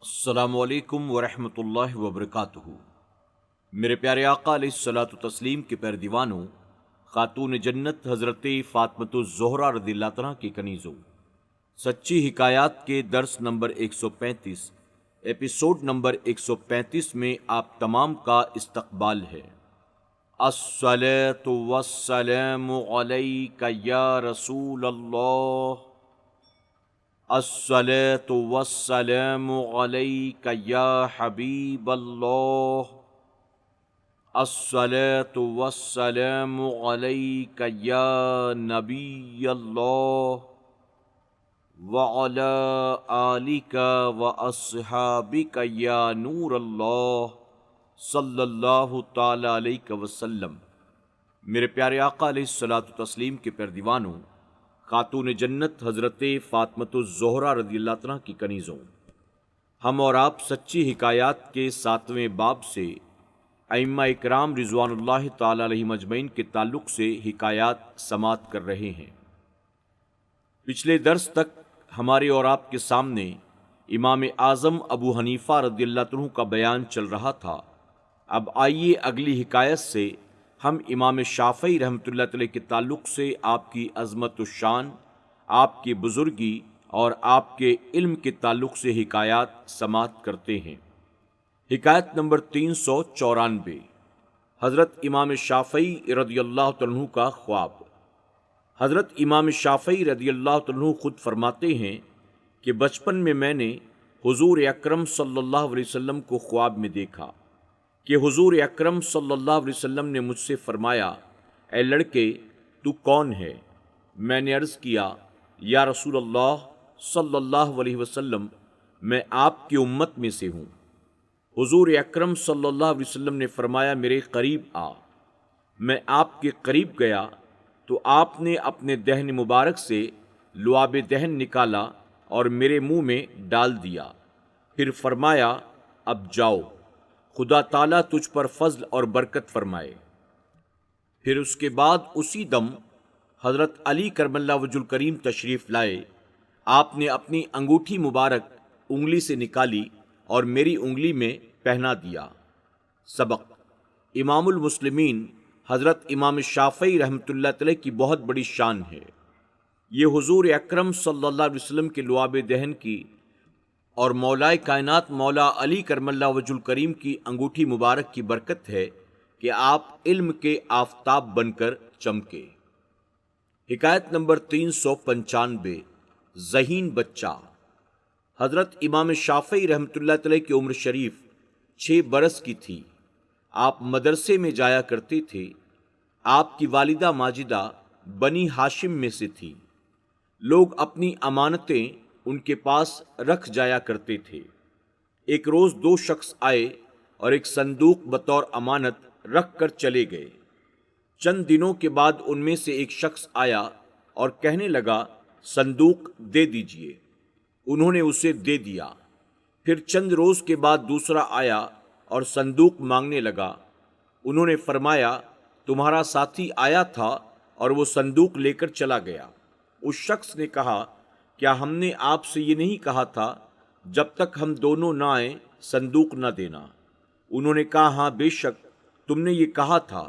السلام علیکم ورحمۃ اللہ وبرکاتہ۔ میرے پیارے آقا علیہ الصلوۃ والتسلیم کے پیردیوانوں، خاتون جنت حضرت فاطمۃ الزہرا رضی اللہ عنہا کی کنیزوں، سچی حکایات کے درس نمبر 135 ایپیسوڈ نمبر 135 میں آپ تمام کا استقبال ہے۔ الصلاۃ والسلام علیک یا رسول اللہ، الصلاۃ والسلام علیک یا حبیب اللہ، الصلاۃ والسلام علیک یا نبی اللہ، وعلی آلک واصحابک یا نور اللہ، صلی اللہ تعالی علیہ وسلم۔ میرے پیارے آقا علیہ الصلوۃ والتسلیم کے پیردیوانوں، خاتون جنت حضرت فاطمۃ الزہرا رضی اللہ عنہا کی کنیزوں، ہم اور آپ سچی حکایات کے 7ویں باب سے ائمہ اکرام رضوان اللہ تعالی علیہم اجمعین کے تعلق سے حکایات سماعت کر رہے ہیں۔ پچھلے درس تک ہمارے اور آپ کے سامنے امام اعظم ابو حنیفہ رضی اللہ عنہ کا بیان چل رہا تھا۔ اب آئیے اگلی حکایت سے ہم امام شافعی رحمۃ اللہ علیہ کے تعلق سے آپ کی عظمت الشان، آپ کی بزرگی اور آپ کے علم کے تعلق سے حکایات سماعت کرتے ہیں۔ حکایت نمبر 394، حضرت امام شافعی رضی اللہ عنہ کا خواب۔ حضرت امام شافعی رضی اللہ عنہ خود فرماتے ہیں کہ بچپن میں نے حضور اکرم صلی اللہ علیہ وسلم کو خواب میں دیکھا کہ حضور اکرم صلی اللہ علیہ وسلم نے مجھ سے فرمایا، اے لڑکے تو کون ہے؟ میں نے عرض کیا، یا رسول اللہ صلی اللہ علیہ وسلم، میں آپ کی امت میں سے ہوں۔ حضور اکرم صلی اللہ علیہ وسلم نے فرمایا، میرے قریب آ۔ میں آپ کے قریب گیا تو آپ نے اپنے دہن مبارک سے لعاب دہن نکالا اور میرے منہ میں ڈال دیا، پھر فرمایا، اب جاؤ، خدا تعالیٰ تجھ پر فضل اور برکت فرمائے۔ پھر اس کے بعد اسی دم حضرت علی کرم اللہ وجہ الکریم تشریف لائے۔ آپ نے اپنی انگوٹھی مبارک انگلی سے نکالی اور میری انگلی میں پہنا دیا۔ سبق: امام المسلمین حضرت امام شافعی رحمۃ اللہ علیہ کی بہت بڑی شان ہے۔ یہ حضور اکرم صلی اللہ علیہ وسلم کے لعاب دہن کی اور مولائے کائنات مولا علی کرم اللہ وجہ الکریم کی انگوٹھی مبارک کی برکت ہے کہ آپ علم کے آفتاب بن کر چمکے۔ حکایت نمبر 395، ذہین بچہ۔ حضرت امام شافعی رحمۃ اللہ علیہ کی عمر شریف 6 برس کی تھی۔ آپ مدرسے میں جایا کرتے تھے۔ آپ کی والدہ ماجدہ بنی ہاشم میں سے تھی۔ لوگ اپنی امانتیں ان کے پاس رکھ جایا کرتے تھے۔ ایک روز 2 شخص آئے اور ایک صندوق بطور امانت رکھ کر چلے گئے۔ چند دنوں کے بعد ان میں سے ایک شخص آیا اور کہنے لگا، صندوق دے دیجئے۔ انہوں نے اسے دے دیا۔ پھر چند روز کے بعد دوسرا آیا اور صندوق مانگنے لگا۔ انہوں نے فرمایا، تمہارا ساتھی آیا تھا اور وہ صندوق لے کر چلا گیا۔ اس شخص نے کہا، کیا ہم نے آپ سے یہ نہیں کہا تھا جب تک ہم دونوں نہ آئیں صندوق نہ دینا؟ انہوں نے کہا، ہاں بے شک تم نے یہ کہا تھا۔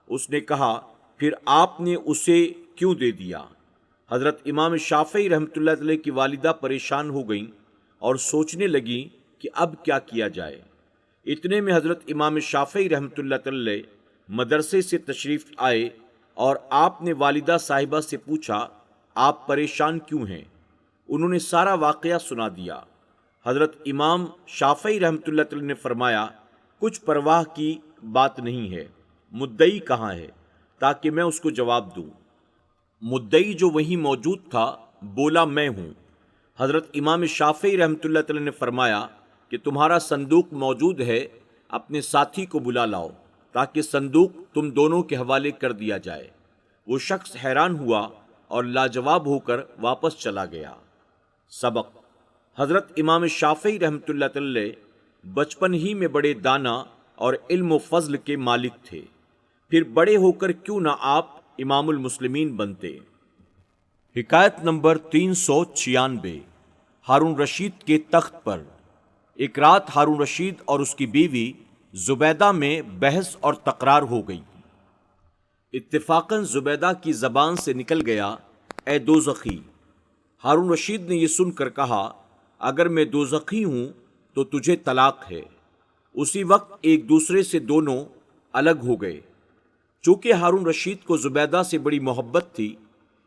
اس نے کہا، پھر آپ نے اسے کیوں دے دیا؟ حضرت امام شافعی رحمۃ اللہ علیہ کی والدہ پریشان ہو گئیں اور سوچنے لگیں کہ اب کیا کیا جائے۔ اتنے میں حضرت امام شافعی رحمۃ اللہ علیہ مدرسے سے تشریف آئے اور آپ نے والدہ صاحبہ سے پوچھا، آپ پریشان کیوں ہیں؟ انہوں نے سارا واقعہ سنا دیا۔ حضرت امام شافعی رحمۃ اللہ علیہ نے فرمایا، کچھ پرواہ کی بات نہیں ہے، مدعی کہاں ہے تاکہ میں اس کو جواب دوں؟ مدعی جو وہیں موجود تھا بولا، میں ہوں۔ حضرت امام شافعی رحمۃ اللہ علیہ نے فرمایا کہ تمہارا صندوق موجود ہے، اپنے ساتھی کو بلا لاؤ تاکہ صندوق تم دونوں کے حوالے کر دیا جائے۔ وہ شخص حیران ہوا اور لاجواب ہو کر واپس چلا گیا۔ سبق: حضرت امام شافعی رحمۃ اللہ علیہ بچپن ہی میں بڑے دانا اور علم و فضل کے مالک تھے، پھر بڑے ہو کر کیوں نہ آپ امام المسلمین بنتے۔ حکایت نمبر 396، ہارون رشید کے تخت پر۔ ایک رات ہارون رشید اور اس کی بیوی زبیدہ میں بحث اور تکرار ہو گئی۔ اتفاقاً زبیدہ کی زبان سے نکل گیا، اے دوزخی۔ ہارون رشید نے یہ سن کر کہا، اگر میں دوزخی ہوں تو تجھے طلاق ہے۔ اسی وقت ایک دوسرے سے دونوں الگ ہو گئے۔ چونکہ ہارون رشید کو زبیدہ سے بڑی محبت تھی،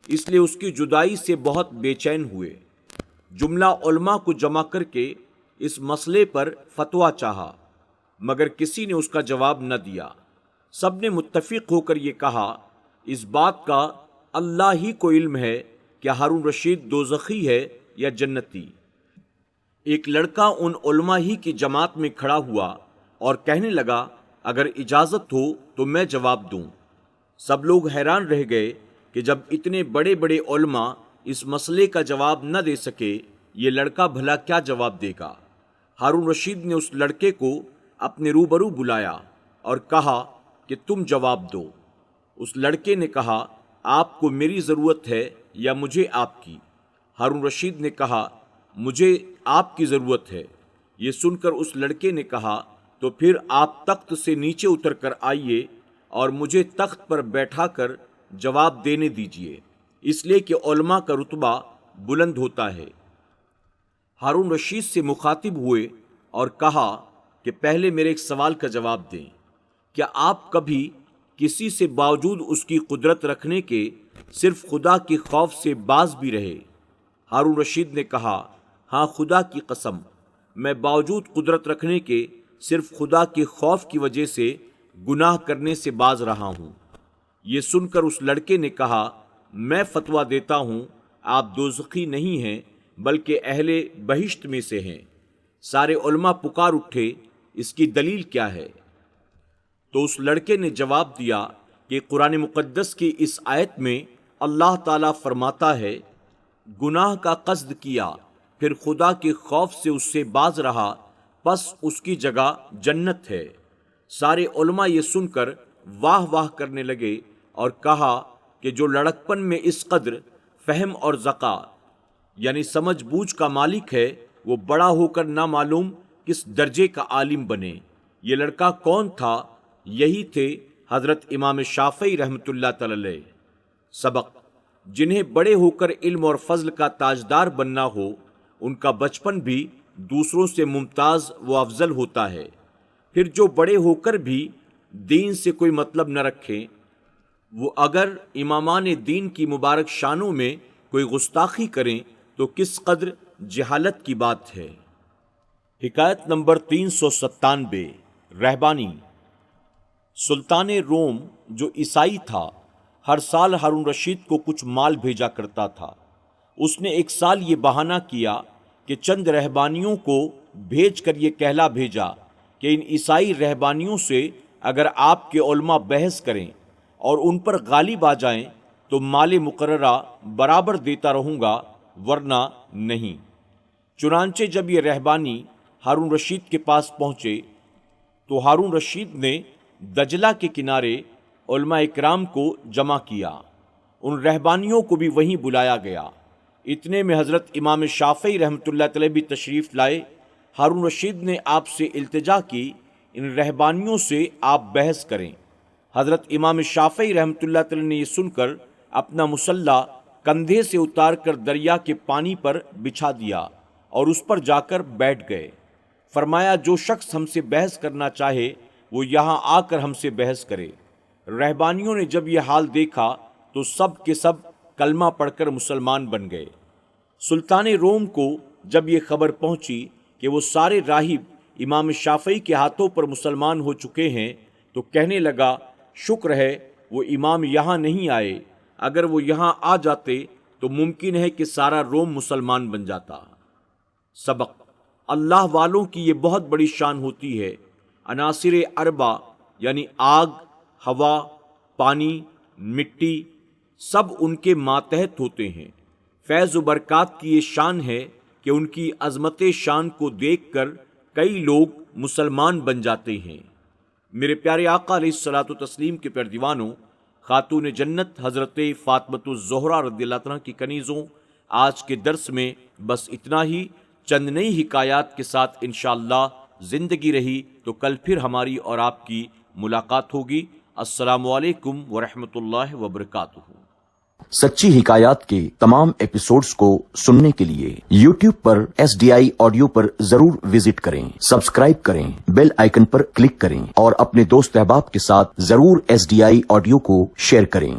اس لیے اس کی جدائی سے بہت بے چین ہوئے۔ جملہ علماء کو جمع کر کے اس مسئلے پر فتویٰ چاہا، مگر کسی نے اس کا جواب نہ دیا۔ سب نے متفق ہو کر یہ کہا، اس بات کا اللہ ہی کو علم ہے کہ ہارون رشید دوزخی ہے یا جنتی۔ ایک لڑکا ان علماء ہی کی جماعت میں کھڑا ہوا اور کہنے لگا، اگر اجازت ہو تو میں جواب دوں۔ سب لوگ حیران رہ گئے کہ جب اتنے بڑے بڑے علماء اس مسئلے کا جواب نہ دے سکے، یہ لڑکا بھلا کیا جواب دے گا؟ ہارون رشید نے اس لڑکے کو اپنے روبرو بلایا اور کہا کہ تم جواب دو۔ اس لڑکے نے کہا، آپ کو میری ضرورت ہے یا مجھے آپ کی؟ ہارون رشید نے کہا، مجھے آپ کی ضرورت ہے۔ یہ سن کر اس لڑکے نے کہا، تو پھر آپ تخت سے نیچے اتر کر آئیے اور مجھے تخت پر بیٹھا کر جواب دینے دیجیے، اس لیے کہ علماء کا رتبہ بلند ہوتا ہے۔ ہارون رشید سے مخاطب ہوئے اور کہا کہ پہلے میرے ایک سوال کا جواب دیں، کیا آپ کبھی کسی سے باوجود اس کی قدرت رکھنے کے صرف خدا کے خوف سے باز بھی رہے؟ ہارون رشید نے کہا، ہاں خدا کی قسم، میں باوجود قدرت رکھنے کے صرف خدا کے خوف کی وجہ سے گناہ کرنے سے باز رہا ہوں۔ یہ سن کر اس لڑکے نے کہا، میں فتویٰ دیتا ہوں، آپ دوزخی نہیں ہیں بلکہ اہل بہشت میں سے ہیں۔ سارے علماء پکار اٹھے، اس کی دلیل کیا ہے؟ تو اس لڑکے نے جواب دیا کہ قرآن مقدس کی اس آیت میں اللہ تعالیٰ فرماتا ہے، گناہ کا قصد کیا پھر خدا کے خوف سے اس سے باز رہا، پس اس کی جگہ جنت ہے۔ سارے علماء یہ سن کر واہ واہ کرنے لگے اور کہا کہ جو لڑکپن میں اس قدر فہم اور ذکا یعنی سمجھ بوجھ کا مالک ہے، وہ بڑا ہو کر نہ معلوم کس درجے کا عالم بنے۔ یہ لڑکا کون تھا؟ یہی تھے حضرت امام شافعی رحمۃ اللہ تعالی علیہ۔ سبق: جنہیں بڑے ہو کر علم اور فضل کا تاجدار بننا ہو، ان کا بچپن بھی دوسروں سے ممتاز و افضل ہوتا ہے۔ پھر جو بڑے ہو کر بھی دین سے کوئی مطلب نہ رکھیں، وہ اگر امامان دین کی مبارک شانوں میں کوئی گستاخی کریں تو کس قدر جہالت کی بات ہے۔ حکایت نمبر 397۔ رہبانی۔ سلطان روم جو عیسائی تھا، ہر سال ہارون رشید کو کچھ مال بھیجا کرتا تھا۔ اس نے ایک سال یہ بہانہ کیا کہ چند رہبانیوں کو بھیج کر یہ کہلا بھیجا کہ ان عیسائی رہبانیوں سے اگر آپ کے علماء بحث کریں اور ان پر غالب آ جائیں تو مال مقررہ برابر دیتا رہوں گا، ورنہ نہیں۔ چنانچہ جب یہ رہبانی ہارون رشید کے پاس پہنچے تو ہارون رشید نے دجلہ کے کنارے علماء اکرام کو جمع کیا۔ ان رہبانیوں کو بھی وہیں بلایا گیا۔ اتنے میں حضرت امام شافعی رحمۃ اللہ تعالی بھی تشریف لائے۔ ہارون رشید نے آپ سے التجا کی، ان رہبانیوں سے آپ بحث کریں۔ حضرت امام شافعی رحمۃ اللہ تعالی نے یہ سن کر اپنا مسلح کندھے سے اتار کر دریا کے پانی پر بچھا دیا اور اس پر جا کر بیٹھ گئے۔ فرمایا، جو شخص ہم سے بحث کرنا چاہے وہ یہاں آ کر ہم سے بحث کرے۔ رہبانیوں نے جب یہ حال دیکھا تو سب کے سب کلمہ پڑھ کر مسلمان بن گئے۔ سلطان روم کو جب یہ خبر پہنچی کہ وہ سارے راہب امام شافعی کے ہاتھوں پر مسلمان ہو چکے ہیں تو کہنے لگا، شکر ہے وہ امام یہاں نہیں آئے، اگر وہ یہاں آ جاتے تو ممکن ہے کہ سارا روم مسلمان بن جاتا۔ سبق: اللہ والوں کی یہ بہت بڑی شان ہوتی ہے۔ عناصر اربع یعنی آگ، ہوا، پانی، مٹی، سب ان کے ماتحت ہوتے ہیں۔ فیض و برکات کی یہ شان ہے کہ ان کی عظمت شان کو دیکھ کر کئی لوگ مسلمان بن جاتے ہیں۔ میرے پیارے آقا علیہ الصلوۃ والتسلیم کے پیارے دیوانوں، خاتون جنت حضرت فاطمۃ الزہرا رضی اللہ عنہا کی کنیزوں، آج کے درس میں بس اتنا ہی۔ چند نئی حکایات کے ساتھ انشاءاللہ زندگی رہی تو کل پھر ہماری اور آپ کی ملاقات ہوگی۔ السلام علیکم ورحمۃ اللہ وبرکاتہ۔ سچی حکایات کے تمام ایپیسوڈز کو سننے کے لیے YouTube پر SDI آڈیو پر ضرور وزٹ کریں، سبسکرائب کریں، بیل آئیکن پر کلک کریں اور اپنے دوست احباب کے ساتھ ضرور SDI آڈیو کو شیئر کریں۔